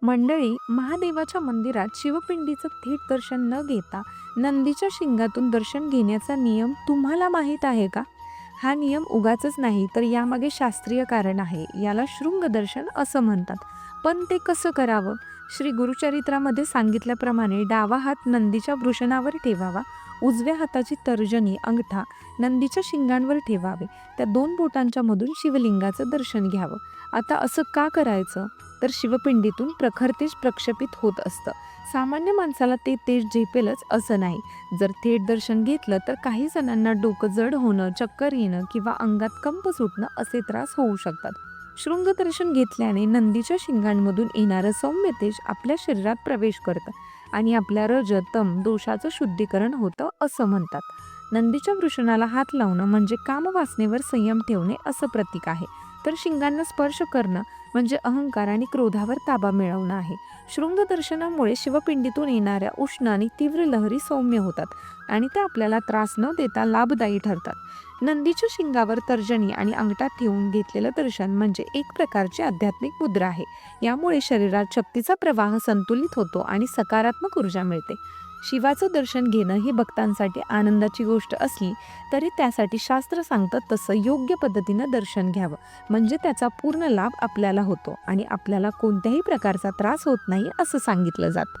मंडळी, महादेवाच्या मंदिरात शिवपिंडीचं थेट दर्शन न घेता नंदीच्या शिंगातून दर्शन घेण्याचा नियम तुम्हाला माहीत आहे का? हा नियम उगाचच नाही, तर यामागे शास्त्रीय कारण आहे. याला शृंग दर्शन असं म्हणतात. पण ते कसं करावं? श्री गुरुचरित्रामध्ये सांगितल्याप्रमाणे डावा हात नंदीच्या वृषणावर ठेवावा, उजव्या हाताची तर्जनी अंगठा नंदीच्या शिंगांवर ठेवावे. त्या दोन बोटांच्या मधून शिवलिंगाचं दर्शन घ्यावं. आता असं का करायचं? तर शिवपिंडीतून प्रखर तेज प्रक्षेपित होत असतं. सामान्य माणसाला ते तेज झेपेलच असं नाही. जर थेट दर्शन घेतलं तर काही जणांना डोकं जड होणं, चक्कर येणं किंवा अंगात कंप सुटणं असे त्रास होऊ शकतात. शृंगदर्शन घेतल्याने नंदीच्या शिंगांमधून येणारं सौम्य तेज आपल्या शरीरात प्रवेश करतं आणि आपल्या रज तम दोषाचं शुद्धीकरण होतं असं म्हणतात. नंदीच्या वृषणाला हात लावणं म्हणजे कामवासनेवर संयम ठेवणे असं प्रतीक आहे. तर शिंगांना स्पर्श करणं म्हणजे अहंकार आणि क्रोधावर ताबा मिळवणं आहे. शृंगदर्शनामुळे शिवपिंडीतून येणाऱ्या उष्ण आणि तीव्र लहरी सौम्य होतात आणि त्या आपल्याला त्रास न देता लाभदायी ठरतात. नंदीच्या शिंगावर तर्जनी आणि अंगठात ठेवून घेतलेलं दर्शन म्हणजे एक प्रकारची आध्यात्मिक मुद्रा आहे. यामुळे शरीरात शक्तीचा प्रवाह संतुलित होतो आणि सकारात्मक ऊर्जा मिळते. शिवाचं दर्शन घेणं ही भक्तांसाठी आनंदाची गोष्ट असली तरी त्यासाठी शास्त्र सांगतं तसं योग्य पद्धतीनं दर्शन घ्यावं, म्हणजे त्याचा पूर्ण लाभ आपल्याला होतो आणि आपल्याला कोणत्याही प्रकारचा त्रास होत नाही असं सांगितलं जातं.